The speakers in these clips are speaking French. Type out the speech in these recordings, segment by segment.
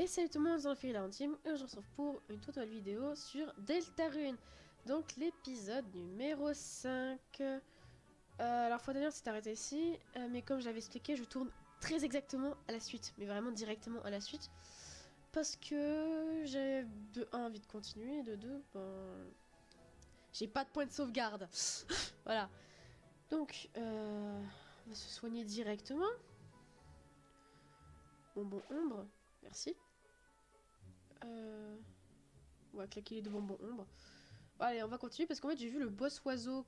Et salut tout le monde, c'est Fil Intime et je retrouve pour une toute nouvelle vidéo sur Deltarune. Donc l'épisode numéro 5. Alors fois dernière c'est arrêté ici, mais comme je l'avais expliqué, je tourne très exactement à la suite, mais vraiment directement à la suite. Parce que j'ai de 1 envie de continuer, de 2, ben... j'ai pas de point de sauvegarde. Voilà. Donc, on va se soigner directement. Bonbon ombre, merci. On va claquer les deux bonbons ombre. Allez, on va continuer parce qu'en fait j'ai vu le boss oiseau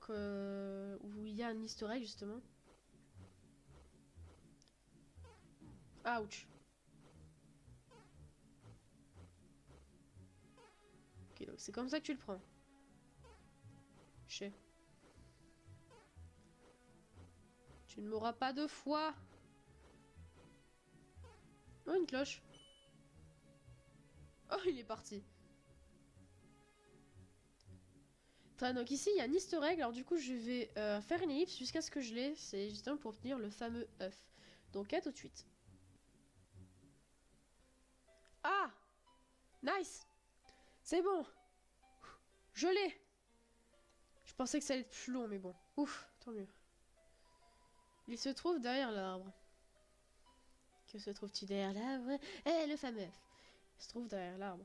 où il y a un easter egg justement. Ouch. Ok, donc c'est comme ça que tu le prends. Je sais. Tu ne m'auras pas deux fois. Oh, une cloche. Oh, il est parti. Très, donc ici, il y a un easter egg. Alors du coup, je vais faire une ellipse jusqu'à ce que je l'ai. C'est justement pour obtenir le fameux œuf. Donc à tout de suite. Ah! Nice! C'est bon! Je l'ai! Je pensais que ça allait être plus long, mais bon. Ouf, tant mieux. Il se trouve derrière l'arbre. Que se trouve-t-il derrière l'arbre? Eh, le fameux œuf. Il se trouve derrière l'arbre.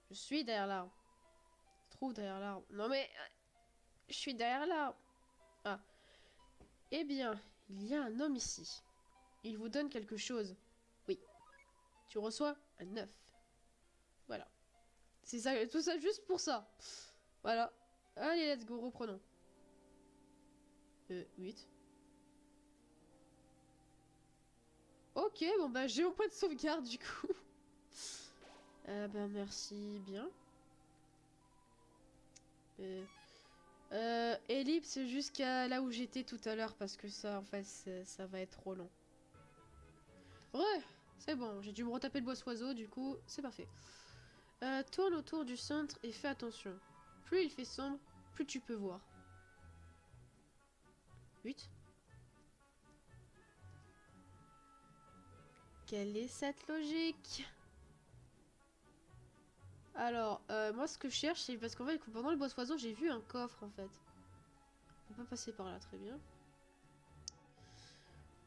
Je suis derrière l'arbre. Il se trouve derrière l'arbre. Non mais... je suis derrière l'arbre. Ah. Eh bien, il y a un homme ici. Il vous donne quelque chose. Oui. Tu reçois un œuf. Voilà. C'est ça, tout ça juste pour ça. Voilà. Allez, let's go, reprenons. 8. Ok, bon bah j'ai mon point de sauvegarde du coup. Bah merci bien. Ellipse jusqu'à là où j'étais tout à l'heure parce que ça en fait ça va être trop long. Ouais, c'est bon, j'ai dû me retaper le boss oiseau du coup c'est parfait. Tourne autour du centre et fais attention. Plus il fait sombre, plus tu peux voir. 8. Quelle est cette logique? Alors, moi ce que je cherche, c'est parce qu'en fait, pendant le boss oiseau, j'ai vu un coffre en fait. On peut pas passer par là, très bien.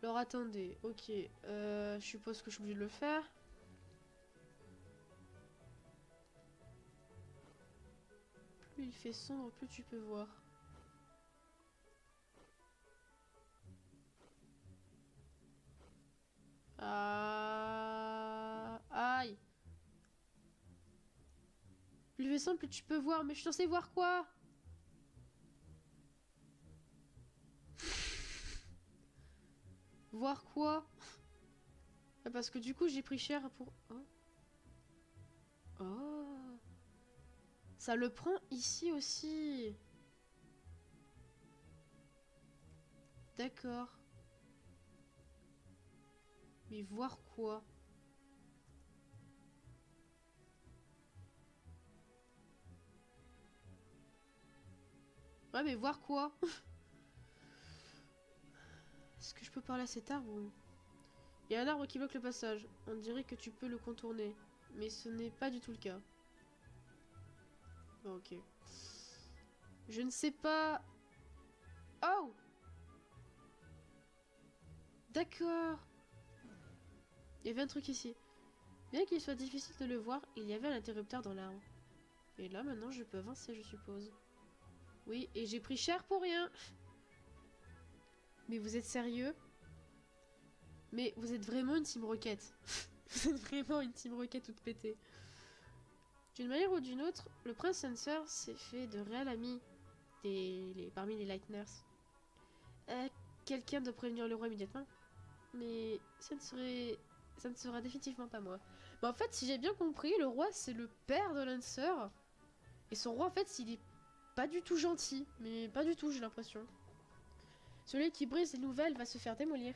Alors attendez, ok, je suppose que je suis obligée de le faire. Plus il fait sombre, plus tu peux voir. Ah... Aïe. Plus il fait sombre, plus tu peux voir, mais je suis censée voir quoi? Voir quoi? Parce que du coup, j'ai pris cher pour... Oh. Oh. Ça le prend ici aussi. D'accord. Mais voir quoi? Ouais, mais voir quoi? Est-ce que je peux parler à cet arbre ou... Il y a un arbre qui bloque le passage. On dirait que tu peux le contourner. Mais ce n'est pas du tout le cas. Ok. Je ne sais pas... Oh! D'accord. Il y avait un truc ici. Bien qu'il soit difficile de le voir, il y avait un interrupteur dans l'arbre. Et là, maintenant, je peux avancer, je suppose. Oui, et j'ai pris cher pour rien. Mais vous êtes sérieux? Mais vous êtes vraiment une Team Rocket. Vous êtes vraiment une Team Rocket toute pétée. D'une manière ou d'une autre, le prince Sensor s'est fait de réels amis parmi les Lightners. Quelqu'un doit prévenir le roi immédiatement. Mais ça ne sera définitivement pas moi. Mais en fait, si j'ai bien compris, le roi c'est le père de Lancer. Et son roi en fait, il est pas du tout gentil. Mais pas du tout, j'ai l'impression. Celui qui brise les nouvelles va se faire démolir.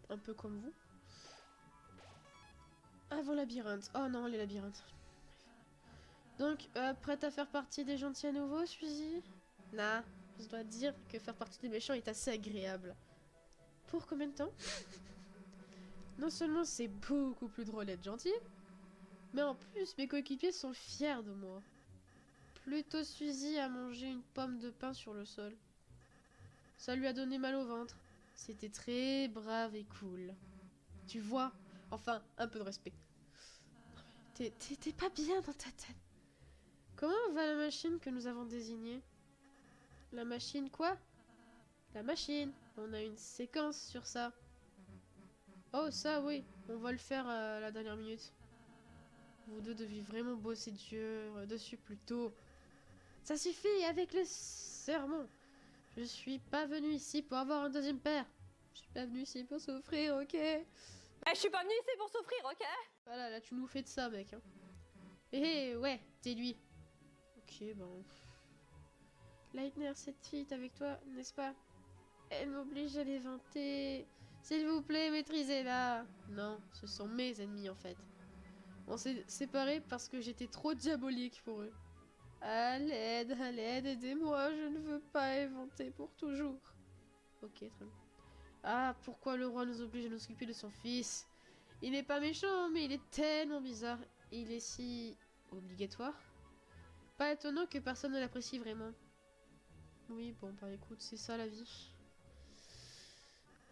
Un peu comme vous. Avant labyrinthe. Oh non, les labyrinthes. Donc, prête à faire partie des gentils à nouveau, Suzy? Nah, je dois dire que faire partie des méchants est assez agréable. Pour combien de temps? Non seulement c'est beaucoup plus drôle d'être gentil, Mais en plus, mes coéquipiers sont fiers de moi. Plutôt Suzy a mangé une pomme de pain sur le sol. Ça lui a donné mal au ventre. C'était très brave et cool. Tu vois? Enfin, un peu de respect. T'es pas bien dans ta tête. Comment va la machine que nous avons désignée? La machine quoi? La machine. On a une séquence sur ça. Oh ça oui, on va le faire à la dernière minute. Vous deux deviez vraiment bosser dur dessus plus tôt. Ça suffit avec le sermon. Je suis pas venu ici pour avoir un deuxième père. Je suis pas venu ici pour souffrir, ok? Je suis pas venue ici pour souffrir, ok? Voilà, là tu nous fais de ça, mec. Hein. Eh ouais, t'es lui. Ok, bon. Leitner, cette fille est avec toi, n'est-ce pas? Elle m'oblige à l'éventer. S'il vous plaît, maîtrisez-la. Non, ce sont mes ennemis en fait. On s'est séparés parce que j'étais trop diabolique pour eux. À l'aide, aidez-moi, je ne veux pas éventer pour toujours. Ok, très bien. Ah, pourquoi le roi nous oblige à nous occuper de son fils? Il n'est pas méchant, mais il est tellement bizarre. Il est si obligatoire. Pas étonnant que personne ne l'apprécie vraiment. Oui, bon, bah écoute, c'est ça la vie.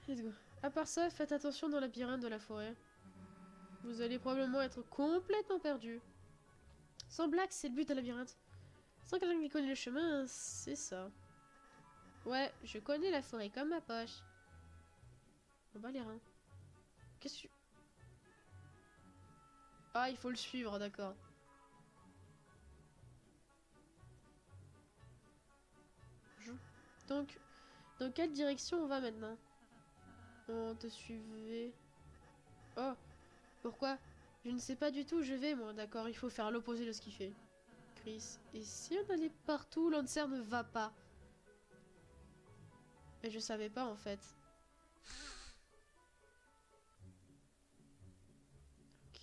Let's go. À part ça, faites attention dans le labyrinthe de la forêt. Vous allez probablement être complètement perdu. Sans blague, c'est le but de labyrinthe. Sans quelqu'un qui connaît le chemin, c'est ça. Ouais, je connais la forêt comme ma poche. On bat les reins. Qu'est-ce que tu... Ah, il faut le suivre, d'accord. Donc, dans quelle direction on va maintenant? On te suivait... Oh, pourquoi? Je ne sais pas du tout où je vais, moi. D'accord, il faut faire l'opposé de ce qu'il fait. Chris, et si on allait partout où Lancer ne va pas? Mais je savais pas, en fait. Ok.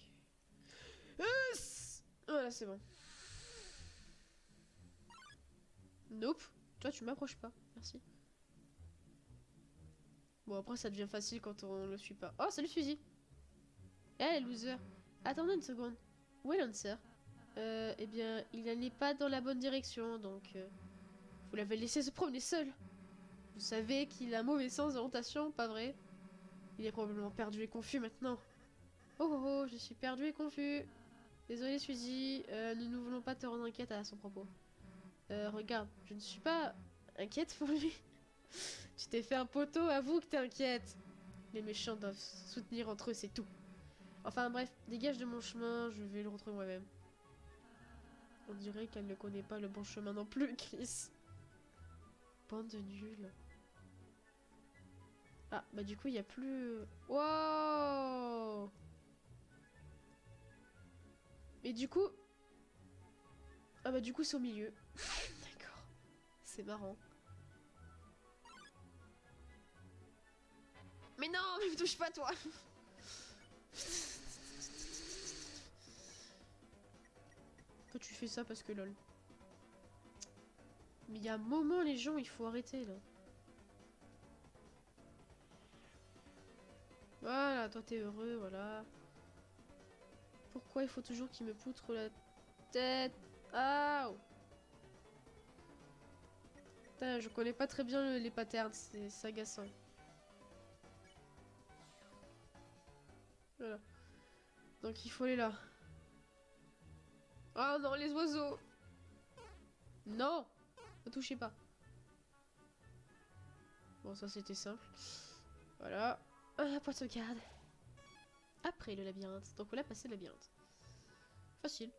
Voilà, c'est bon. Nope. Toi, tu m'approches pas. Merci. Bon, après, ça devient facile quand on le suit pas. Oh, salut, Suzy. Eh, loser. Attendez une seconde. Où est Lancer? Eh bien, il n'allait pas dans la bonne direction, donc... vous l'avez laissé se promener seul. Vous savez qu'il a un mauvais sens d'orientation, pas vrai? Il est probablement perdu et confus maintenant. Oh oh oh, je suis perdu et confus. Désolé, Suzy. Nous ne voulons pas te rendre inquiète à son propos. Regarde, je ne suis pas inquiète pour lui. Tu t'es fait un poteau, avoue que t'es inquiète. Les méchants doivent se soutenir entre eux, c'est tout. Enfin bref, dégage de mon chemin, je vais le retrouver moi-même. On dirait qu'elle ne connaît pas le bon chemin non plus, Chris. Bande de nuls. Ah, bah du coup, il n'y a plus... Wow! Mais du coup... Ah bah du coup, c'est au milieu. D'accord. C'est marrant. Mais non, mais me touche pas, toi! Que tu fais ça parce que lol. Mais il y a un moment, les gens, il faut arrêter, là. Voilà, toi t'es heureux, voilà. Pourquoi il faut toujours qu'il me poutre la tête? Ah! Putain, je connais pas très bien les patterns, c'est agaçant. Voilà. Donc il faut aller là. Oh non, les oiseaux! Non! Ne touchez pas. Bon, ça c'était simple. Voilà. Ah, point de sauvegarde. Après le labyrinthe. Donc on a passé le labyrinthe. Facile.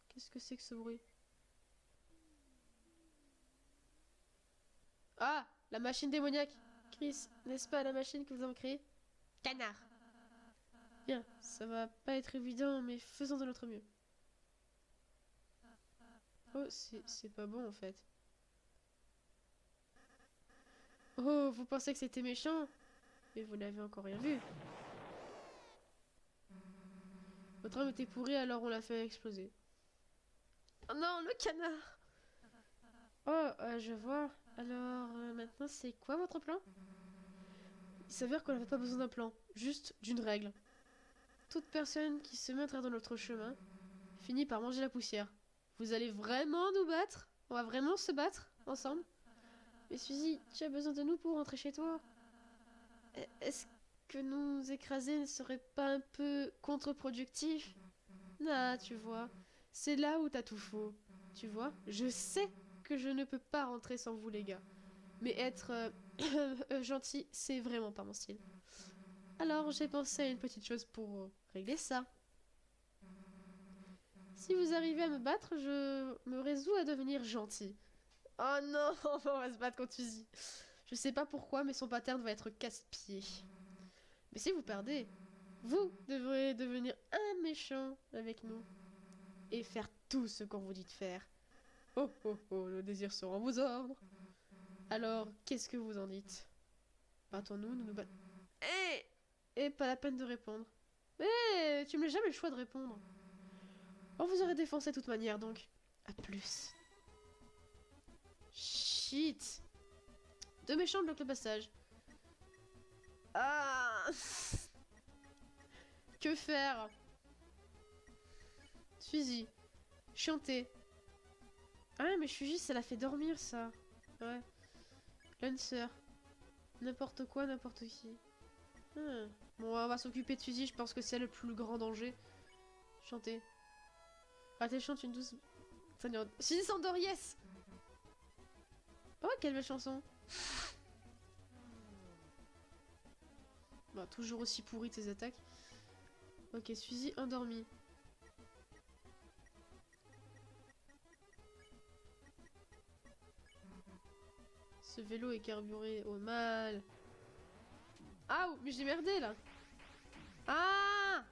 Qu'est-ce que c'est que ce bruit? Ah! La machine démoniaque! Chris, n'est-ce pas la machine que vous avez créée? Canard! Bien, ça va pas être évident, mais faisons de notre mieux. Oh, c'est pas bon en fait. Oh, vous pensez que c'était méchant? Mais vous n'avez encore rien vu. Votre arme était pourrie, alors on l'a fait exploser. Oh non, le canard! Oh, je vois. Alors, maintenant, c'est quoi votre plan? Il s'avère qu'on n'avait pas besoin d'un plan, juste d'une règle. toute personne qui se mettra dans notre chemin finit par manger la poussière. Vous allez vraiment nous battre? On va vraiment se battre ensemble? Mais Suzy, tu as besoin de nous pour rentrer chez toi. Est-ce que nous écraser ne serait pas un peu contre-productif? Ah, tu vois, c'est là où t'as tout faux. Tu vois, je sais que je ne peux pas rentrer sans vous les gars. Mais être gentil, c'est vraiment pas mon style. Alors j'ai pensé à une petite chose pour régler ça. Si vous arrivez à me battre, je me résous à devenir gentil. Oh non, on va se battre contre Suzy. Je sais pas pourquoi, mais son pattern va être casse-pied. Mais si vous perdez, vous devrez devenir un méchant avec nous. Et faire tout ce qu'on vous dit de faire. Oh oh oh, nos désirs seront vos ordres. Alors, qu'est-ce que vous en dites? Battons-nous, nous battons. Et pas la peine de répondre. Tu me laisses jamais le choix de répondre. On vous aurait défoncé de toute manière, donc. À plus. Shit. Deux méchants bloquent le passage. Ah. Que faire? Suzy. Chanter. Ah mais Suzy, ça l'a fait dormir, ça. Ouais. Lancer. N'importe quoi, n'importe qui. Bon, on va s'occuper de Suzy, je pense que c'est le plus grand danger. Chanter. Raté chante une douce... Suzy s'endort, yes! Oh, quelle belle chanson. Bah, toujours aussi pourri tes attaques. Ok, Suzy endormie. Ce vélo est carburé au mal. Ah, mais j'ai merdé là. Ah!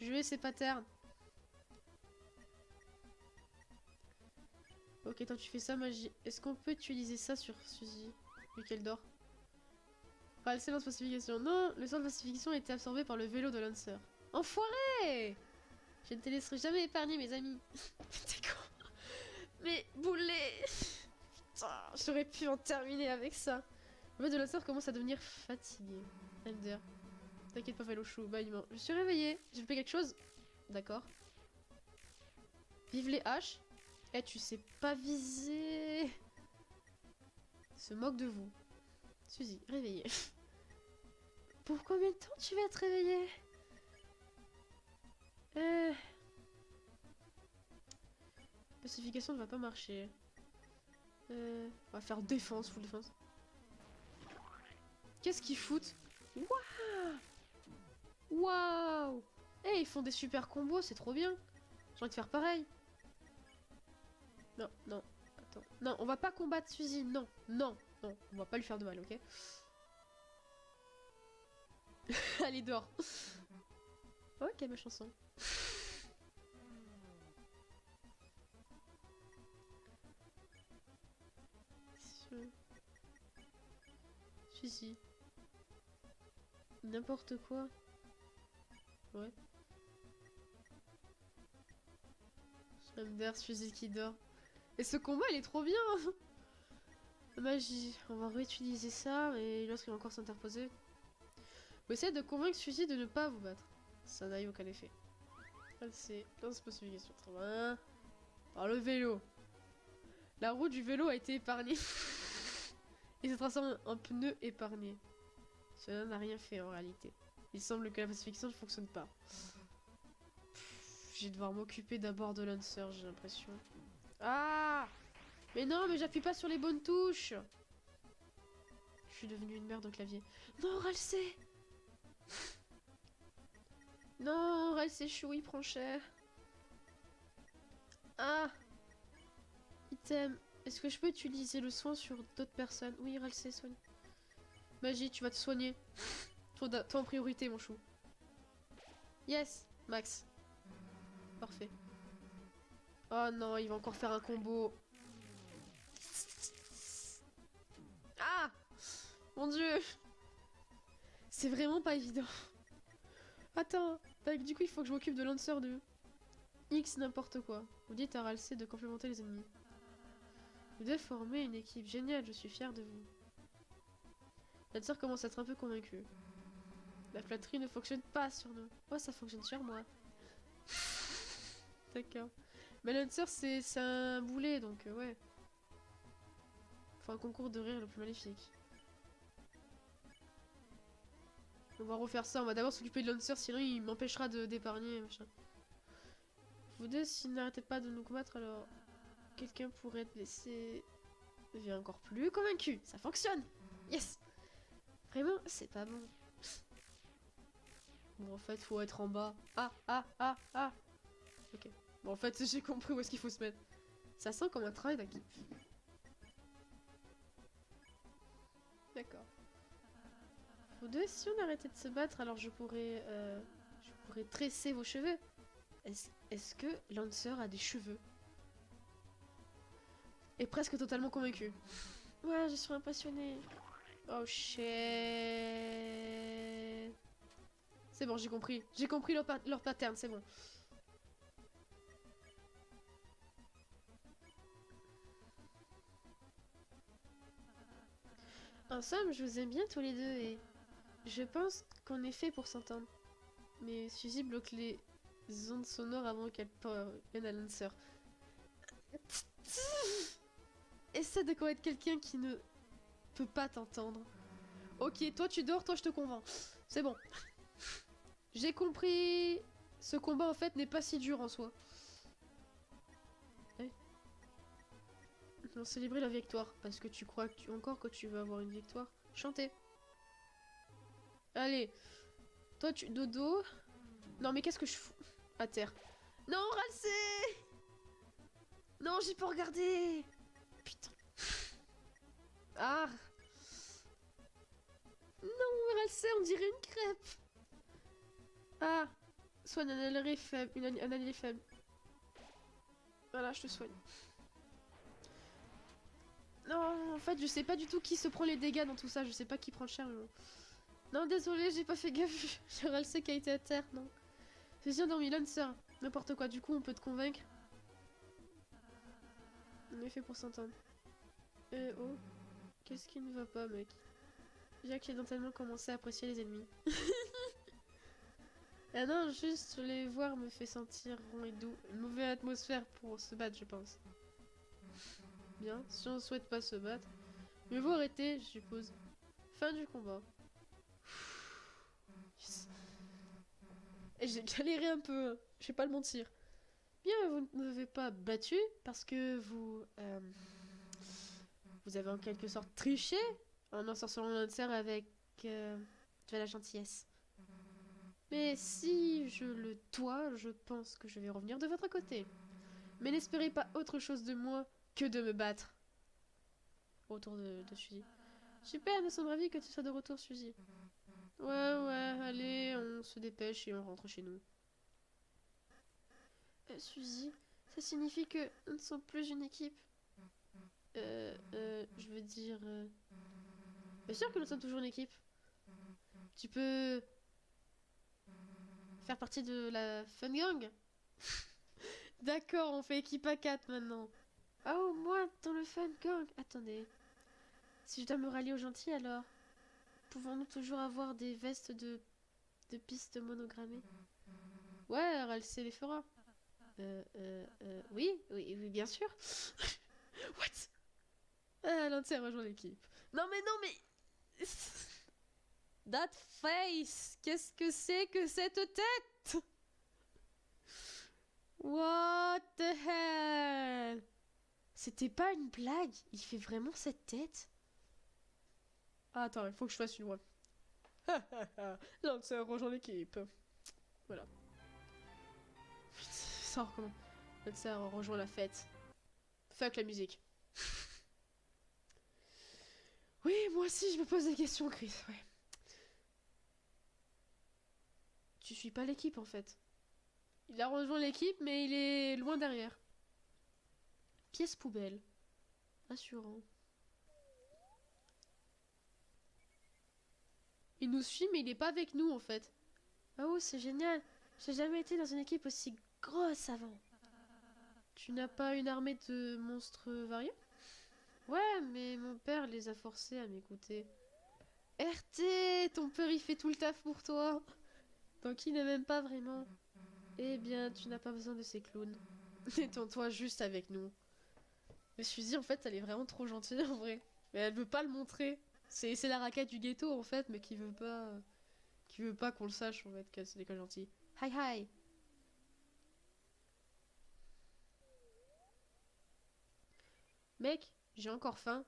Jouer ses patterns. Ok, toi tu fais ça, magie. Est-ce qu'on peut utiliser ça sur Suzy, vu qu'elle dort? Ralcer lance pacification. Non, le sort de pacification a été absorbé par le vélo de Lancer. Enfoiré! Je ne te laisserai jamais épargner, mes amis. T'es con. Mais boulet! Putain, j'aurais pu en terminer avec ça. Le vélo de Lancer commence à devenir fatigué. Ender. T'inquiète pas, Velochou. Bah, je suis réveillée. J'ai fait quelque chose? D'accord. Vive les haches. Eh, tu sais pas viser. Se moque de vous. Suzy, réveillée. Pour combien de temps tu vas être réveillée? Pacification ne va pas marcher. On va faire défense, full défense. Qu'est-ce qu'ils foutent? Waouh! Waouh! Eh, ils font des super combos, c'est trop bien. J'ai envie de faire pareil. Non, non, attends. Non, on va pas combattre Suzy, non, non, non. On va pas lui faire de mal, ok? Allez, dehors. Oh, quelle belle chanson. Suzy. N'importe quoi. Ouais. Ender, Suzy qui dort. Et ce combat, il est trop bien. Magie. On va réutiliser ça et l'autre il va encore s'interposer. Vous essayez de convaincre Suzy de ne pas vous battre. Ça n'a eu aucun effet. C'est lance pacification. Très bien. Alors le vélo. La roue du vélo a été épargnée. Il se transforme en pneu épargné. Cela n'a rien fait en réalité. Il semble que la pacification ne fonctionne pas. Je vais devoir m'occuper d'abord de Lancer, j'ai l'impression. Ah! Mais non, mais j'appuie pas sur les bonnes touches! Je suis devenue une merde au clavier. Non, Ralsei! Non, Ralsei chou, il prend cher. Ah! Item. Est-ce que je peux utiliser le soin sur d'autres personnes? Oui, Ralsei, soigne. Magie, tu vas te soigner. Toi en priorité, mon chou. Yes, Max. Parfait. Oh non, il va encore faire un combo. Ah! Mon dieu! C'est vraiment pas évident. Attends, du coup il faut que je m'occupe de Lancer de X n'importe quoi. Vous dites à Ralsei de complémenter les ennemis. Vous devez former une équipe géniale, je suis fière de vous. Lancer commence à être un peu convaincu. La flatterie ne fonctionne pas sur nous. Oh, ça fonctionne sur moi. D'accord. Mais Lancer, c'est un boulet, donc ouais. Faut un concours de rire le plus maléfique. On va refaire ça. On va d'abord s'occuper de Lancer, sinon il m'empêchera d'épargner. Vous deux, s'ils n'arrêtaient pas de nous combattre, alors quelqu'un pourrait être blessé. Deviens encore plus convaincu. Ça fonctionne. Yes. Vraiment, c'est pas bon. Bon, en fait, faut être en bas. Ah. Ok. Bon, en fait, j'ai compris où est-ce qu'il faut se mettre. Ça sent comme un travail d'équipe. D'accord. Vous deux, si on arrêtait de se battre, alors je pourrais tresser vos cheveux. Est-ce que Lancer a des cheveux? Est presque totalement convaincu. Ouais, je suis impressionnée. Oh shit. C'est bon, j'ai compris. J'ai compris leur pattern, c'est bon. En somme, je vous aime bien tous les deux et je pense qu'on est fait pour s'entendre. Mais Suzy bloque les ondes sonores avant qu'elle parviennent à Lancer. Essaie de connaître quelqu'un qui ne peut pas t'entendre. Ok, toi tu dors, toi je te convainc. C'est bon. J'ai compris. Ce combat en fait n'est pas si dur en soi. Hey. On célébrer la victoire. Parce que tu crois encore que tu veux avoir une victoire. Chantez. Allez. Toi tu... Dodo. Non mais qu'est-ce que je fous à terre? Non, Ralsei. Non, j'ai pas regardé. Putain. Ah. Non, Ralsei, on dirait une crêpe. Ah. Soigne un allié faible. Un allié faible. Voilà, je te soigne. Non, en fait, je sais pas du tout qui se prend les dégâts dans tout ça. Je sais pas qui prend le cher, mais bon. Non, désolé, j'ai pas fait gaffe. J'ai Ralsei qui a été à terre, non. J'ai bien dormi, Lancer. N'importe quoi, du coup, on peut te convaincre. On est fait pour s'entendre. Oh. Qu'est-ce qui ne va pas, mec? J'ai accidentellement commencé à apprécier les ennemis. Ah non, juste les voir me fait sentir rond et doux. Une mauvaise atmosphère pour se battre, je pense. Bien, si on souhaite pas se battre, mieux vaut arrêter, je suppose. Fin du combat. Yes. Et j'ai galéré un peu, hein. Je vais pas le mentir. Bien, vous ne m'avez pas battu parce que vous avez en quelque sorte triché en ensorcelant Lancer avec de la gentillesse. Mais si je le dois, je pense que je vais revenir de votre côté. Mais n'espérez pas autre chose de moi que de me battre. Autour de Suzy. Super, nous sommes ravis que tu sois de retour, Suzy. Ouais, allez, on se dépêche et on rentre chez nous. Suzy, ça signifie que nous ne sommes plus une équipe. Je veux dire... Bien sûr que nous sommes toujours une équipe. Tu peux... faire partie de la Fun Gang. D'accord, on fait équipe à 4 maintenant. Ah, au moins dans le Fun Gang. Attendez. Si je dois me rallier aux gentils, alors... Pouvons-nous toujours avoir des vestes de pistes monogrammées? Ouais, Ralsei les fera. Oui, bien sûr. What? Ah, Lancer rejoint l'équipe. Non mais... That face! Qu'est-ce que c'est que cette tête? What the hell? C'était pas une blague? Il fait vraiment cette tête? Ah, attends, il faut que je fasse une voix. Lancer rejoint l'équipe. Voilà. Ça recommence. Lancer rejoint la fête. Fuck la musique. Oui, moi aussi je me pose des questions, Chris. Ouais. Tu suis pas l'équipe en fait. Il a rejoint l'équipe, mais il est loin derrière. Pièce poubelle. Assurant. Il nous suit, mais il est pas avec nous en fait. Oh, c'est génial. J'ai jamais été dans une équipe aussi grosse avant. Tu n'as pas une armée de monstres variés? Ouais, mais mon père les a forcés à m'écouter. RT, ton père il fait tout le taf pour toi. Donc il ne m'aime pas vraiment. Eh bien, tu n'as pas besoin de ces clowns. Détends-toi juste avec nous. Mais Suzy, en fait, elle est vraiment trop gentille en vrai. Mais elle veut pas le montrer. C'est la raquette du ghetto en fait, mais qui veut pas qu'on le sache en fait, qu'elle c'est l'école gentille. Hi hi. Mec, j'ai encore faim.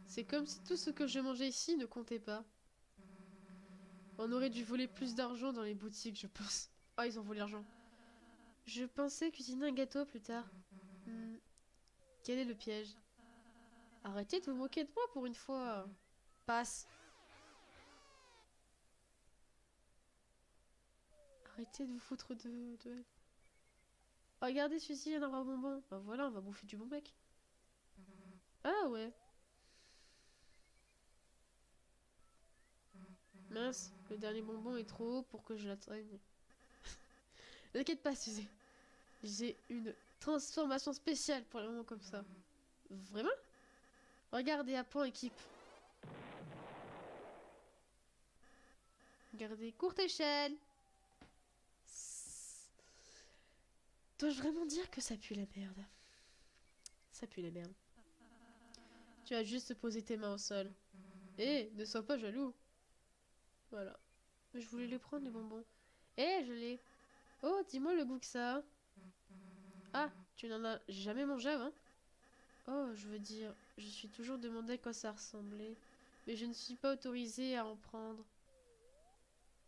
C'est comme si tout ce que je mangeais ici ne comptait pas. On aurait dû voler plus d'argent dans les boutiques, je pense. Ah, ils ont volé l'argent. Je pensais cuisiner un gâteau plus tard. Hmm, quel est le piège? Arrêtez de vous moquer de moi pour une fois. Passe. Arrêtez de vous foutre de elle. Regardez celui-ci, un arbre à bonbons. Bah voilà, on va bouffer du bon mec. Ah ouais. Mince, le dernier bonbon est trop haut pour que je l'atteigne. T'inquiète pas, Suzy. J'ai une transformation spéciale pour les moments comme ça. Vraiment? Regardez à point équipe. Regardez, courte échelle. Dois-je vraiment dire que ça pue la merde? Ça pue la merde. Tu as juste posé tes mains au sol. Eh, ne sois pas jaloux. Voilà. Je voulais les prendre, les bonbons. Eh, je l'ai. Oh, dis-moi le goût que ça a. Ah, tu n'en as jamais mangé avant? Oh, je veux dire, je suis toujours demandé à quoi ça ressemblait. Mais je ne suis pas autorisée à en prendre.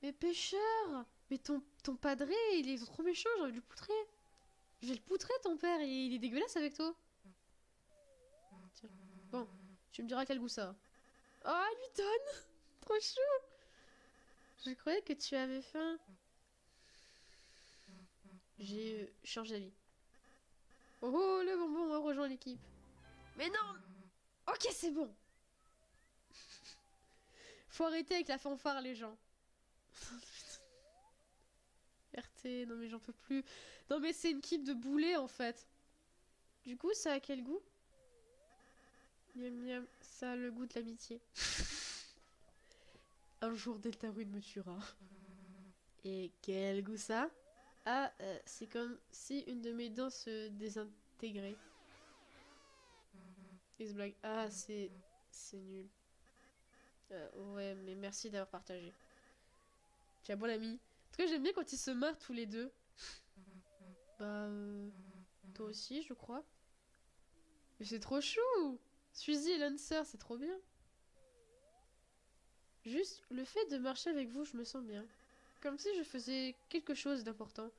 Mais pêcheur! Mais ton padré, il est trop méchant, j'ai envie de le poutrer. Je vais le poutrer, ton père, il est dégueulasse avec toi. Tiens. Bon, tu me diras quel goût ça a. Oh, lui donne! Trop chou! Je croyais que tu avais faim. J'ai changé d'avis. Oh, oh, le bonbon a rejoint l'équipe. Mais non! Ok, c'est bon! Faut arrêter avec la fanfare, les gens. RT, non mais j'en peux plus. Non mais c'est une équipe de boulets en fait. Du coup, ça a quel goût? Miam miam, ça a le goût de l'amitié. Un jour Deltarune me tuera. Et quel goût ça? Ah, c'est comme si une de mes dents se désintégrait. Il se blague. Ah, c'est nul. Ouais, mais merci d'avoir partagé. Tu as bon ami. En tout cas, j'aime bien quand ils se marrent tous les deux. Bah, toi aussi, je crois. Mais c'est trop chou! Suzy et Lancer, c'est trop bien. Juste, le fait de marcher avec vous, je me sens bien. Comme si je faisais quelque chose d'important.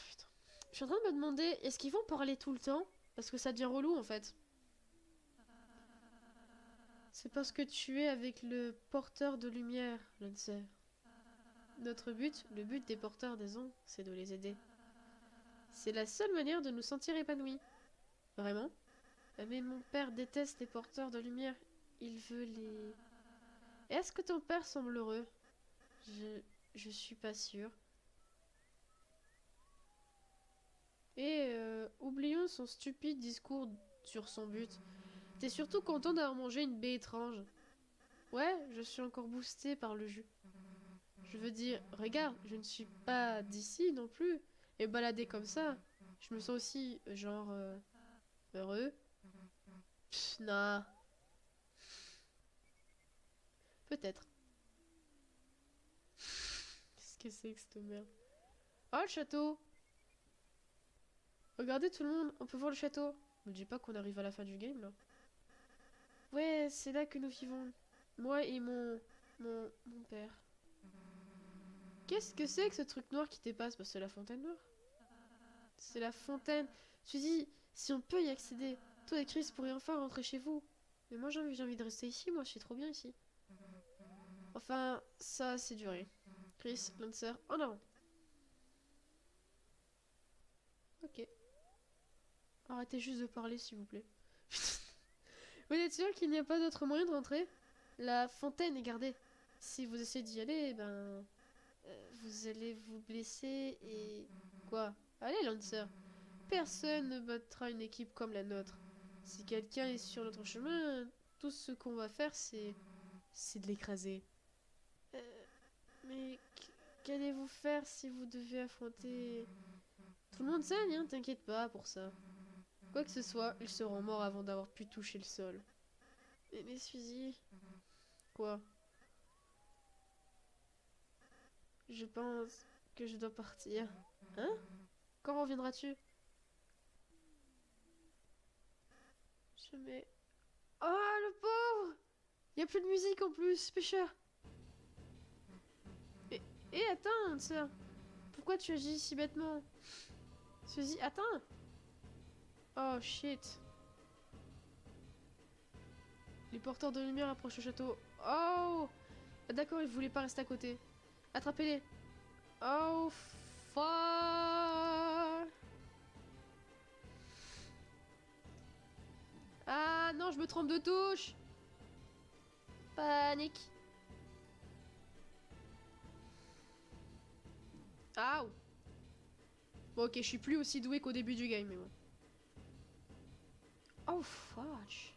Putain. Je suis en train de me demander, est-ce qu'ils vont parler tout le temps? Parce que ça devient relou, en fait. C'est parce que tu es avec le porteur de lumière, Lancer. Notre but, le but des porteurs des ondes, c'est de les aider. C'est la seule manière de nous sentir épanouis. Vraiment? Mais mon père déteste les porteurs de lumière. Il veut les... Est-ce que ton père semble heureux? Je suis pas sûre. Et oublions son stupide discours sur son but. T'es surtout content d'avoir mangé une baie étrange. Ouais, je suis encore boostée par le jus. Je veux dire, regarde, je ne suis pas d'ici non plus. Et balader comme ça, je me sens aussi, genre, heureux. Pff, nah, peut-être. Qu'est-ce que c'est que cette merde? Oh, le château! Regardez tout le monde, on peut voir le château. Me dis pas qu'on arrive à la fin du game, là. Ouais, c'est là que nous vivons. Moi et mon père. Qu'est-ce que c'est que ce truc noir qui dépasse? Bah, c'est la fontaine noire. C'est la fontaine. Suzy, si on peut y accéder, toi et Chris pourrez enfin rentrer chez vous. Mais moi j'ai envie de rester ici, moi je suis trop bien ici. Enfin, ça c'est duré. Chris, Lancer, en avant. Ok. Arrêtez juste de parler s'il vous plaît. Vous êtes sûr qu'il n'y a pas d'autre moyen de rentrer? La fontaine est gardée. Si vous essayez d'y aller, ben... vous allez vous blesser et... Quoi? Allez, Lancer. Personne ne battra une équipe comme la nôtre. Si quelqu'un est sur notre chemin, tout ce qu'on va faire, c'est de l'écraser. Mais qu'allez-vous faire si vous devez affronter... Tout le monde saigne, hein, t'inquiète pas pour ça. Quoi que ce soit, ils seront morts avant d'avoir pu toucher le sol. Mais Suzy... Quoi? Je pense que je dois partir. Hein? Quand reviendras-tu? Je mets... Oh, le pauvre! Y a plus de musique en plus, pêcheur! Et attends, sœur! Pourquoi tu agis si bêtement? Suzy, attends! Oh, shit! Les porteurs de lumière approchent le château. Oh! Ah, d'accord, ils voulaient pas rester à côté. Attrapez-les! Oh, fuck! Ah non, je me trompe de touche! Panique! Aouh! Bon, ok, je suis plus aussi doué qu'au début du game, mais bon. Oh, fuck!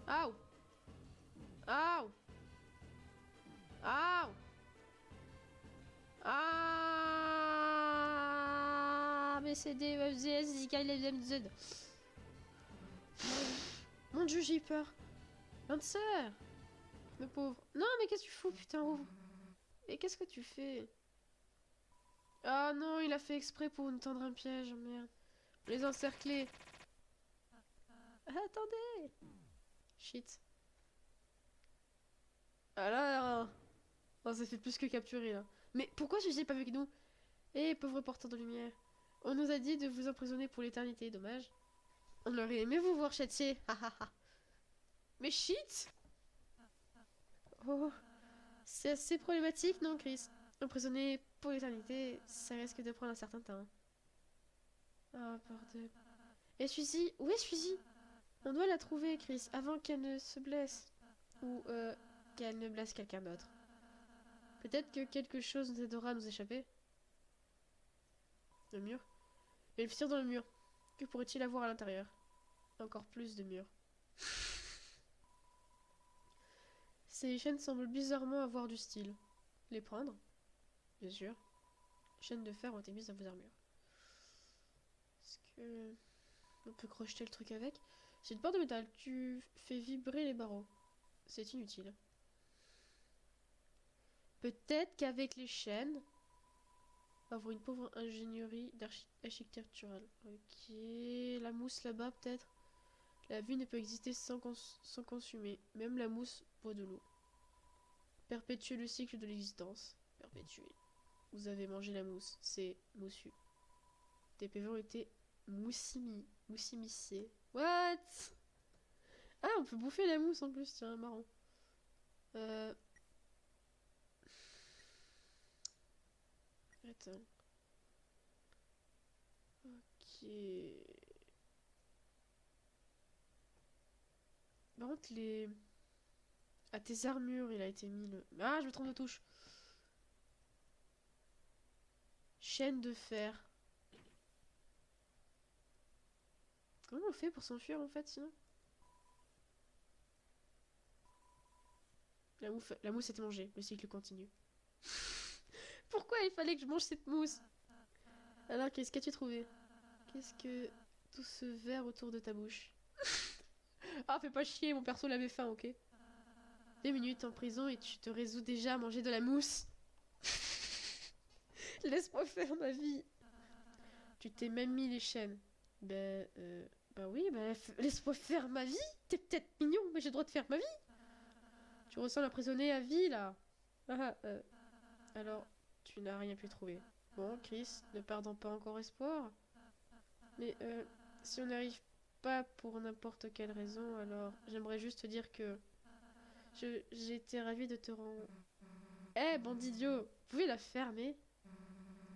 Aouh! Aouh! Aouh! Ah! Mais c'est des FZS, Z. Mon dieu, j'ai peur. Lancer! Le pauvre. Non, mais qu'est-ce que tu fous, putain, ouvre. Et qu'est-ce que tu fais? Ah non, il a fait exprès pour nous tendre un piège, merde. Les encercler. Attendez! Shit. Ah là, on s'est fait plus que capturer là. Mais pourquoi je suis pas avec nous? Eh, pauvre porteur de lumière. On nous a dit de vous emprisonner pour l'éternité, dommage. On aurait aimé vous voir châtier. Mais shit! Oh, c'est assez problématique, non, Chris? Emprisonné pour l'éternité, ça risque de prendre un certain temps. Ah, bordel. Et Suzy, où est Suzy? On doit la trouver, Chris, avant qu'elle ne se blesse. Ou, qu'elle ne blesse quelqu'un d'autre. Peut-être que quelque chose nous aidera à nous échapper. Le mur? Il y a une fissure dans le mur. Que pourrait-il avoir à l'intérieur? Encore plus de murs. Ces chaînes semblent bizarrement avoir du style. Les prendre? Bien sûr. Les chaînes de fer ont été mises dans vos armures. Est-ce que... on peut crocheter le truc avec? C'est une porte de métal. Tu fais vibrer les barreaux. C'est inutile. Peut-être qu'avec les chaînes... avoir une pauvre ingénierie architecturale. Ok, la mousse là-bas peut-être. La vie ne peut exister sans consumer. Même la mousse boit de l'eau. Perpétuer le cycle de l'existence. Perpétuer. Vous avez mangé la mousse. C'est moussu. Tes PV ont été moussimissés. What? Ah, on peut bouffer la mousse en plus, tiens, marrant. Attends. Ok. Par contre, les... à tes armures, il a été mis le... Ah, je me trompe de touche. Chaîne de fer. Comment on fait pour s'enfuir en fait sinon? La mousse était mangée, le cycle continue. Pourquoi il fallait que je mange cette mousse? Alors, qu'est-ce qu'as-tu trouvé? Qu'est-ce que tout ce verre autour de ta bouche? Ah, fais pas chier, mon perso l'avait faim, ok? 2 minutes en prison et tu te résous déjà à manger de la mousse. Laisse-moi faire ma vie. Tu t'es même mis les chaînes. Bah oui, laisse-moi faire ma vie. T'es peut-être mignon, mais j'ai le droit de faire ma vie. Tu ressens l'emprisonné à vie, là. Alors, tu n'as rien pu trouver. Bon, Chris, ne perdons pas encore espoir. Mais, si on n'arrive pas pour n'importe quelle raison, alors j'aimerais juste te dire que j'ai été ravie de te rendre... Eh, bandit idiot, vous pouvez la fermer?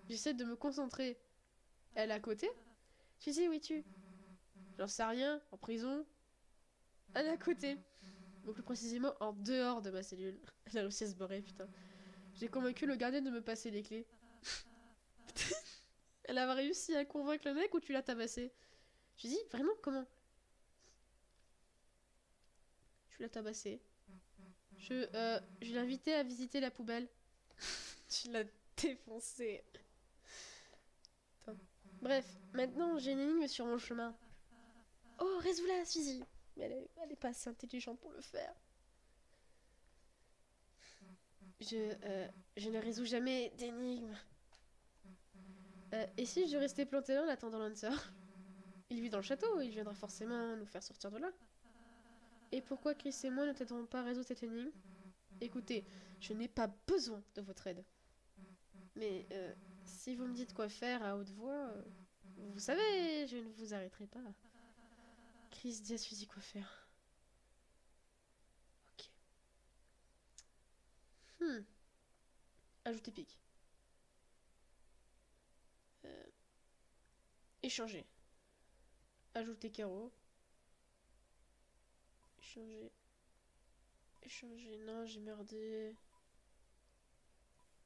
J'essaie de me concentrer. Elle est à côté? Tu sais où es-tu? J'en sais rien, en prison. Elle est à côté. Donc plus précisément en dehors de ma cellule. Elle a réussi à se barrer, putain. J'ai convaincu le gardien de me passer les clés. Elle a réussi à convaincre le mec ou tu l'as tabassé? Je dis, vraiment, comment? Je vais la tabasser. Je l'ai invité à visiter la poubelle. Tu l'as défoncé. Attends. Bref, maintenant j'ai une énigme sur mon chemin. Oh, résous-la, Suzy. Mais elle est pas assez intelligente pour le faire. Je ne résous jamais d'énigmes. Et si je restais planté là en attendant Lancer? Il vit dans le château, il viendra forcément nous faire sortir de là. Et pourquoi Chris et moi ne t'aiderons pas à résoudre cette énigme? Écoutez, je n'ai pas besoin de votre aide. Mais si vous me dites quoi faire à haute voix, vous savez, je ne vous arrêterai pas. Chris dit à Suzy quoi faire. Ok. Ajouter pic. Échanger. Ajouter carreau. Échanger. Échanger. Non, j'ai merdé.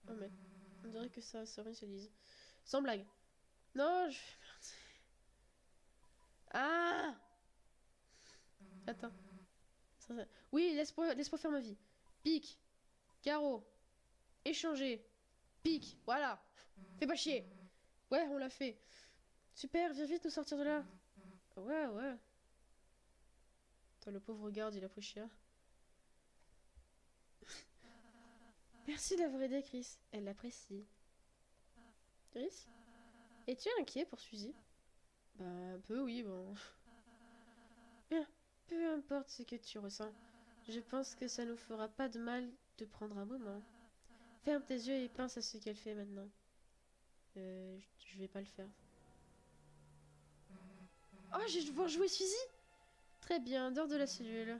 Oh mais on dirait que ça réinitialise. Sans blague. Non, je... Ah! Attends. Oui, laisse-moi faire ma vie. Pique. Carreau. Échanger. Pique. Voilà. Fais pas chier. Ouais, on l'a fait. Super, viens vite nous sortir de là. Ouais, ouais. Attends, le pauvre garde, il a pris cher. Merci d'avoir aidé Chris. Elle l'apprécie. Chris? Es-tu inquiet pour Suzy? Bah, un peu, oui, bon. Bien, peu importe ce que tu ressens. Je pense que ça nous fera pas de mal de prendre un moment. Ferme tes yeux et pense à ce qu'elle fait maintenant. Je vais pas le faire. Oh, je vais devoir jouer Suzy? Très bien, dehors de la cellule.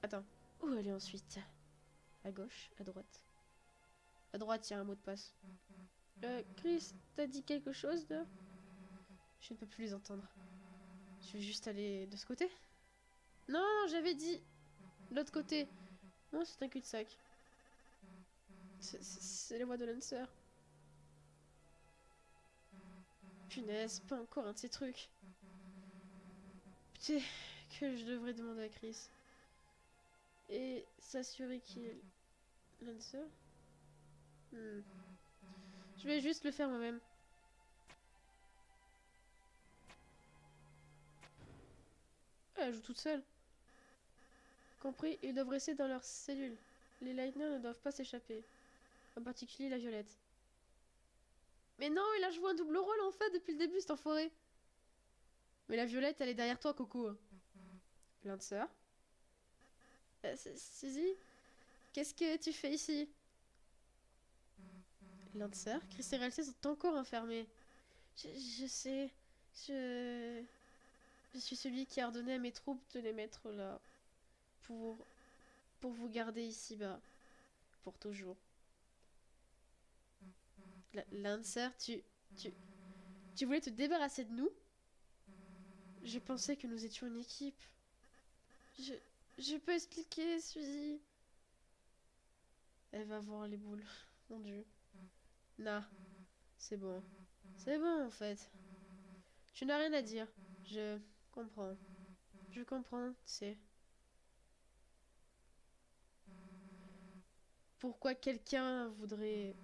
Attends, où aller ensuite? À gauche, à droite. À droite, il y a un mot de passe. Chris, t'as dit quelque chose de... Je ne peux plus les entendre. Je vais juste aller de ce côté? Non, j'avais dit... L'autre côté. Non, c'est un cul-de-sac. C'est la voix de Lancer. Punaise, pas encore un de ces trucs. Putain, que je devrais demander à Chris. Et s'assurer qu'il... Lancer? Je vais juste le faire moi-même. Elle joue toute seule. Compris, ils doivent rester dans leur cellule. Les Lightners ne doivent pas s'échapper. En particulier la Violette. Mais non, il a joué un double rôle en fait depuis le début, cet enfoiré. Mais la Violette, elle est derrière toi, Coco. Lancer. Suzy, qu'est-ce que tu fais ici? Lancer, Chris et Ralsei sont encore enfermés. Je sais. Je suis celui qui a ordonné à mes troupes de les mettre là. Pour vous garder ici-bas. Pour toujours. Lancer, tu voulais te débarrasser de nous? Je pensais que nous étions une équipe. Je peux expliquer, Suzy. Elle va voir les boules. Mon Dieu. Nah, c'est bon. C'est bon, en fait. Tu n'as rien à dire. Je comprends. Je comprends, tu sais. Pourquoi quelqu'un voudrait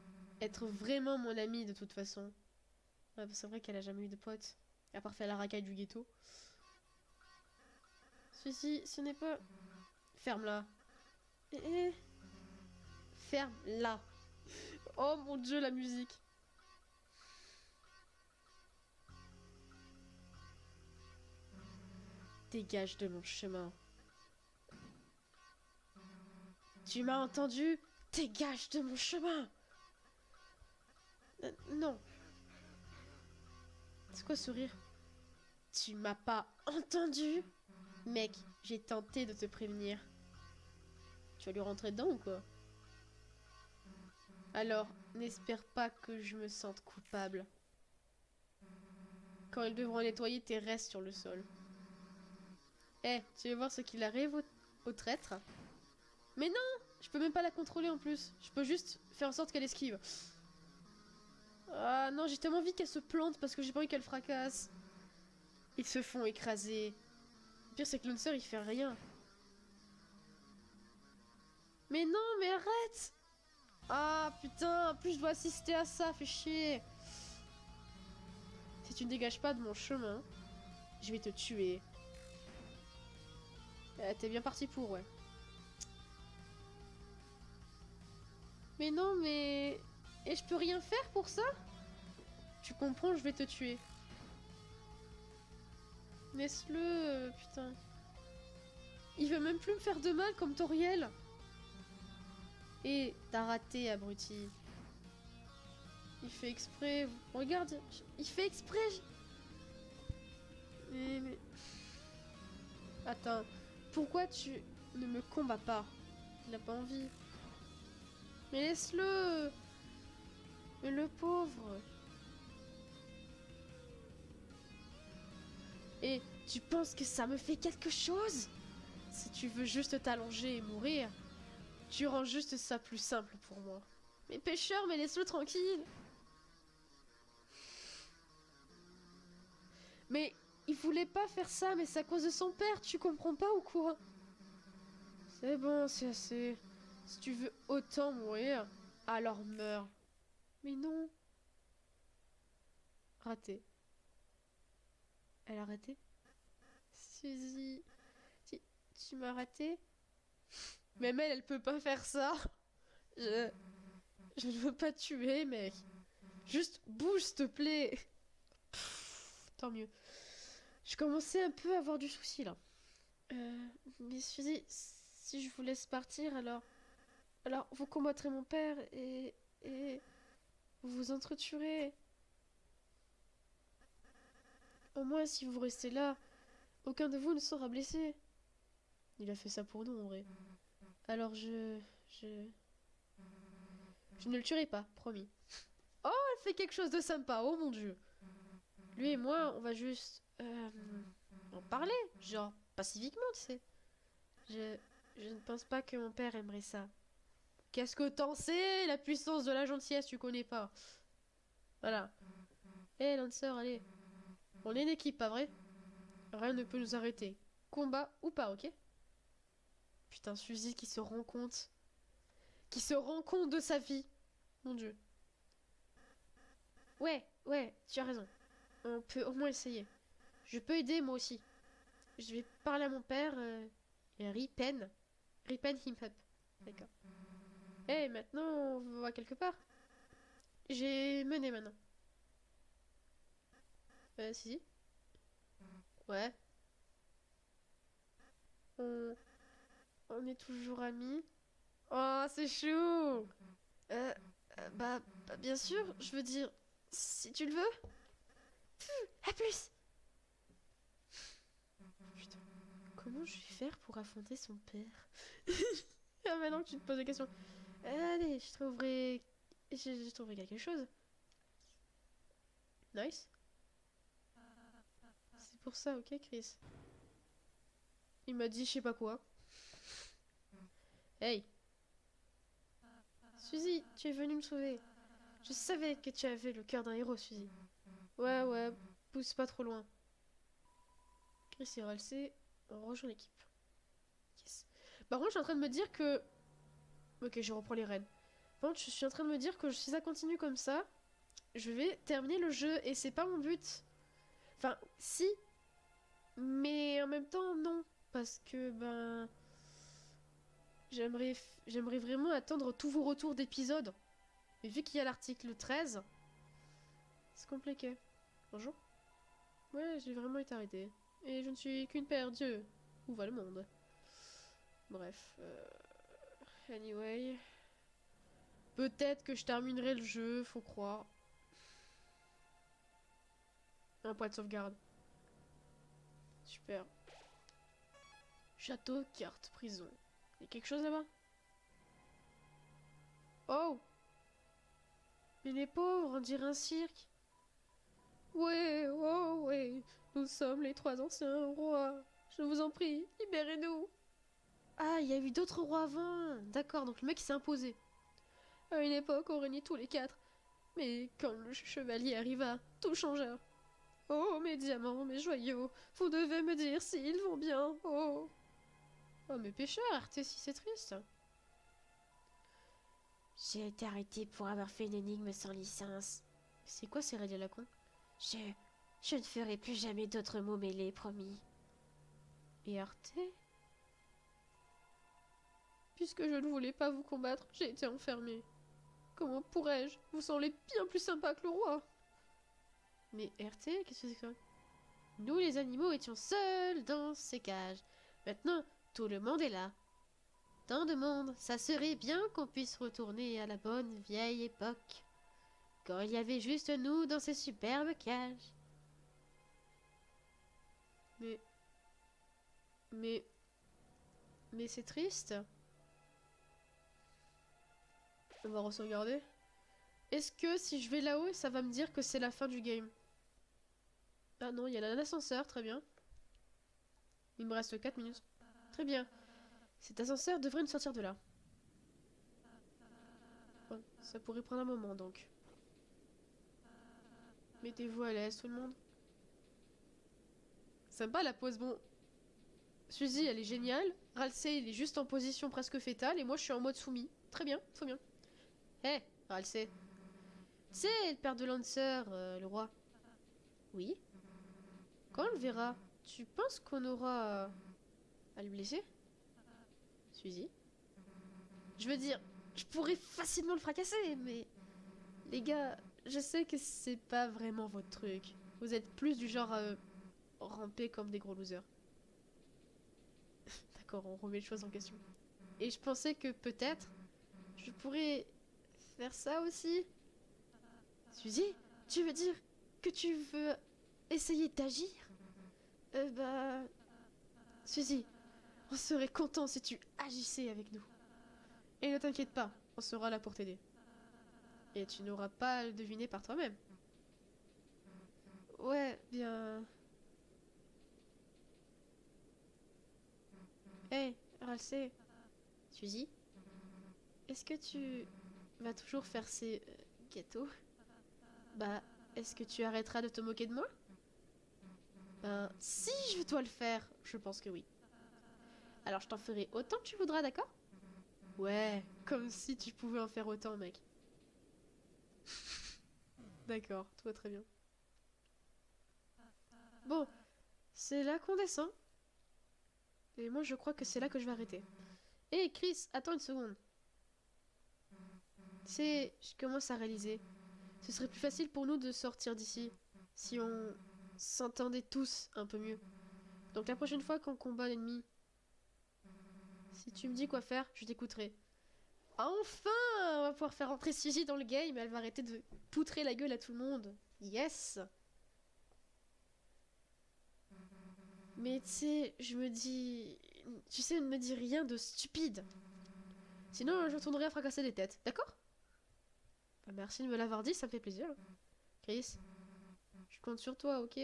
être vraiment mon ami de toute façon? Ouais, c'est vrai qu'elle a jamais eu de potes. À part faire la racaille du ghetto. Ceci, ce n'est pas... Ferme-la. Ferme-la. Oh mon dieu, la musique. Dégage de mon chemin. Tu m'as entendu? Dégage de mon chemin. Non. C'est quoi ce rire? Tu m'as pas entendu? Mec, j'ai tenté de te prévenir. Tu vas lui rentrer dedans ou quoi? Alors, n'espère pas que je me sente coupable. Quand ils devront nettoyer tes restes sur le sol. Eh, tu veux voir ce qu'il arrive au traître? Mais non! Je peux même pas la contrôler en plus. Je peux juste faire en sorte qu'elle esquive. Ah non, j'ai tellement envie qu'elle se plante parce que j'ai pas envie qu'elle fracasse. Ils se font écraser. Le pire, c'est que Lancer, il fait rien. Mais non, mais arrête! Ah putain, en plus je dois assister à ça, fais chier. Si tu ne dégages pas de mon chemin, je vais te tuer. T'es bien parti pour, ouais. Mais non, mais... Et je peux rien faire pour ça? Tu comprends, je vais te tuer. Laisse-le, putain. Il veut même plus me faire de mal comme Toriel. Et t'as raté, abruti. Il fait exprès. Regarde, il fait exprès. Mais... Attends, pourquoi tu ne me combats pas? Il a pas envie. Mais laisse-le. Mais le pauvre. Et tu penses que ça me fait quelque chose? Si tu veux juste t'allonger et mourir, tu rends juste ça plus simple pour moi. Mais pêcheur, mais laisse-le tranquille. Mais il voulait pas faire ça, mais c'est à cause de son père, tu comprends pas ou quoi? C'est bon, c'est assez. Si tu veux autant mourir, alors meurs. Mais non. Raté. Elle a raté? Suzy, tu m'as raté? Même elle, elle peut pas faire ça. Je ne veux pas te tuer, mec. Juste bouge, s'il te plaît. Tant mieux. Je commençais un peu à avoir du souci, là. Mais Suzy, si je vous laisse partir, alors vous combattrez mon père et vous vous entretuerez. Au moins, si vous restez là, aucun de vous ne sera blessé. Il a fait ça pour nous, en vrai. Alors je ne le tuerai pas, promis. Oh, elle fait quelque chose de sympa, oh mon dieu. Lui et moi, on va juste en parler, genre pacifiquement, tu sais. Je ne pense pas que mon père aimerait ça. Qu'est-ce que t'en sais? La puissance de la gentillesse, tu connais pas. Voilà. Hé, Lancer, allez. On est une équipe, pas vrai? Rien ne peut nous arrêter. Combat ou pas, ok? Putain, Suzy qui se rend compte. Qui se rend compte de sa vie. Mon dieu. Ouais, tu as raison. On peut au moins essayer. Je peux aider, moi aussi. Je vais parler à mon père et Ripen. Ripen him up. D'accord. Eh, maintenant, on va quelque part. J'ai mené maintenant. Si. Ouais. On... on est toujours amis. Oh, c'est chou. Bah, bien sûr, je veux dire, si tu le veux. À plus. Putain, comment je vais faire pour affronter son père? Ah, maintenant que tu te poses des questions. Allez, je trouverai quelque chose. Nice. C'est pour ça, ok, Chris? Il m'a dit je sais pas quoi. Hey. Suzy, tu es venue me sauver. Je savais que tu avais le cœur d'un héros, Suzy. Ouais, pousse pas trop loin. Chris et Ralsei ont rejoint l'équipe. Yes. Par contre, je suis en train de me dire que... Ok, je reprends les rênes. Par contre, je suis en train de me dire que si ça continue comme ça, je vais terminer le jeu et c'est pas mon but. Enfin, si, mais en même temps, non. Parce que, ben... J'aimerais vraiment attendre tous vos retours d'épisodes. Mais vu qu'il y a l'article 13, c'est compliqué. Bonjour. Ouais, j'ai vraiment été arrêtée. Et je ne suis qu'une perdue. Où va le monde? Bref. Anyway. Peut-être que je terminerai le jeu, faut croire. Un point de sauvegarde. Super. Château, carte, prison. Il y a quelque chose là-bas? Oh! Mais les pauvres, on dirait un cirque. Ouais, oh, ouais. Nous sommes les trois anciens rois. Je vous en prie, libérez-nous. Ah, il y a eu d'autres rois avant. D'accord, donc le mec s'est imposé. À une époque, on régnait tous les quatre. Mais quand le chevalier arriva, tout changea. Oh, mes diamants, mes joyaux, vous devez me dire s'ils vont bien. Oh. Oh, mes pêcheurs, RT6, c'est triste. J'ai été arrêté pour avoir fait une énigme sans licence. C'est quoi ces règles à la con? Je... Je ne ferai plus jamais d'autres mots mêlés, promis. Et Arte? Puisque je ne voulais pas vous combattre, j'ai été enfermée. Comment pourrais-je? Vous semblez bien plus sympa que le roi. Mais RT, qu'est-ce que c'est que ça? Nous les animaux étions seuls dans ces cages. Maintenant, tout le monde est là. Tant de monde, ça serait bien qu'on puisse retourner à la bonne vieille époque. Quand il y avait juste nous dans ces superbes cages. Mais c'est triste. On va re-sauvegarder. Est-ce que si je vais là-haut, ça va me dire que c'est la fin du game? Ah non, il y a un ascenseur, très bien. Il me reste 4 minutes. Très bien. Cet ascenseur devrait me sortir de là. Bon, ça pourrait prendre un moment donc. Mettez-vous à l'aise tout le monde. Sympa la pose, bon. Suzy, elle est géniale. Ralsei, il est juste en position presque fétale et moi je suis en mode soumis. Très bien, très bien. Hé, hey, Ralsei. Tu sais, le père de Lancer, le roi. Oui. Quand on le verra, tu penses qu'on aura à le blesser? Suzy. Je veux dire, je pourrais facilement le fracasser, mais... Les gars, je sais que c'est pas vraiment votre truc. Vous êtes plus du genre à ramper comme des gros losers. D'accord, on remet les choses en question. Et je pensais que peut-être, je pourrais faire ça aussi. Suzy, tu veux dire que tu veux essayer d'agir? Bah... Suzy, on serait content si tu agissais avec nous. Et ne t'inquiète pas, on sera là pour t'aider. Et tu n'auras pas à le deviner par toi-même. Ouais, bien... Hey, Ralsei. Suzy, est-ce que tu vas toujours faire ces gâteaux? Bah, est-ce que tu arrêteras de te moquer de moi? Ben, si je dois le faire, je pense que oui. Alors je t'en ferai autant que tu voudras, d'accord? Ouais, comme si tu pouvais en faire autant, mec. D'accord, tout va très bien. Bon, c'est là qu'on descend. Et moi je crois que c'est là que je vais arrêter. Hé Chris, attends une seconde. C'est... Je commence à réaliser. Ce serait plus facile pour nous de sortir d'ici si on s'entendait tous un peu mieux. Donc la prochaine fois qu'on combat l'ennemi, si tu me dis quoi faire, je t'écouterai. Enfin, on va pouvoir faire rentrer Suzy dans le game, elle va arrêter de poutrer la gueule à tout le monde. Yes. Mais tu sais, je me dis... Tu sais, ne me dis rien de stupide. Sinon, je retournerai à fracasser des têtes, d'accord? Bah, merci de me l'avoir dit, ça me fait plaisir. Chris, je compte sur toi, ok?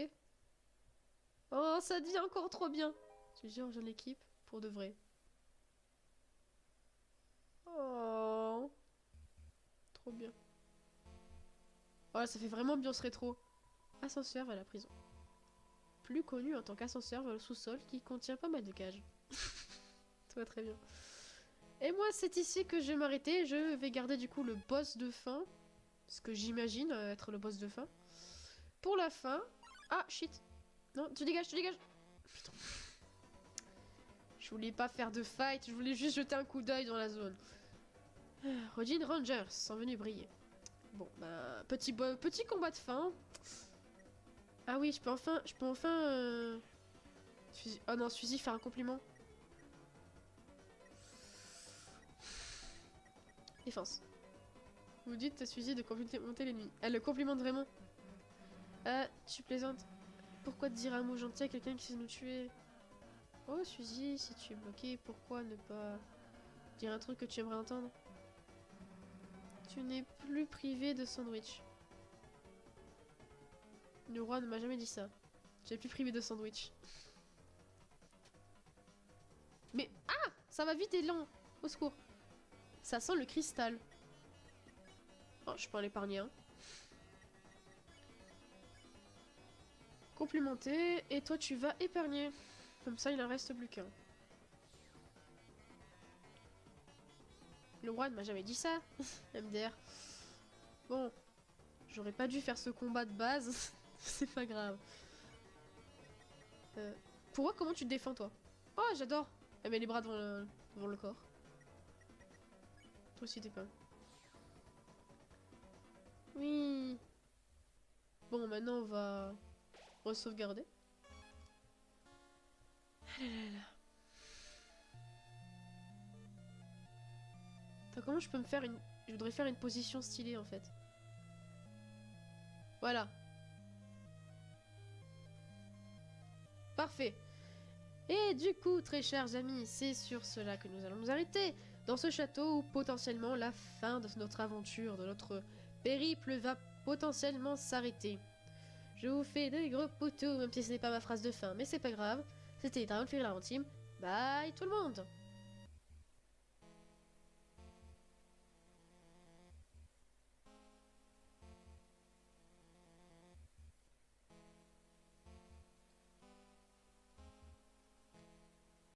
Oh, ça devient encore trop bien. Je te jure, je l'équipe pour de vrai. Oh, trop bien. Voilà, ça fait vraiment ambiance rétro. Ascenseur vers la prison. Plus connu en tant qu'ascenseur vers le sous-sol qui contient pas mal de cages. Tout va très bien. Et moi, c'est ici que je vais m'arrêter. Je vais garder du coup le boss de fin. Ce que j'imagine être le boss de fin. Pour la fin. Ah, shit. Non, tu dégages, tu dégages. Putain. Je voulais pas faire de fight, je voulais juste jeter un coup d'œil dans la zone. Rodin Rangers sont venus briller. Bon, bah, petit combat de fin. Ah oui, je peux enfin... Oh non, Suzy, faire un compliment. Défense. Vous dites à Suzy de complimenter l'ennemi. Elle le complimente vraiment. Tu plaisantes. Pourquoi te dire un mot gentil à quelqu'un qui sait nous tuer? Oh Suzy, si tu es bloqué, pourquoi ne pas dire un truc que tu aimerais entendre? Tu n'es plus privé de sandwich. Le roi ne m'a jamais dit ça. Tu n'es plus privé de sandwich. Mais... Ah! Ça va vite et lent. Au secours. Ça sent le cristal. Oh, je peux en épargner un. Complimenter. Et toi, tu vas épargner. Comme ça, il en reste plus qu'un. Le roi ne m'a jamais dit ça. MDR. Bon. J'aurais pas dû faire ce combat de base. C'est pas grave. Pourquoi, comment tu te défends, toi? Oh, j'adore. Elle met les bras devant le corps. Toi aussi, t'es pas. Oui. Bon, maintenant, on va re-sauvegarder. Ah là là là. Attends, comment je peux me faire une... Je voudrais faire une position stylée, en fait. Voilà. Parfait. Et du coup, très chers amis, c'est sur cela que nous allons nous arrêter. Dans ce château où potentiellement la fin de notre aventure, de notre périple va potentiellement s'arrêter. Je vous fais des gros poutous, même si ce n'est pas ma phrase de fin, mais c'est pas grave. C'était Dragon Fairy la Team. Bye tout le monde!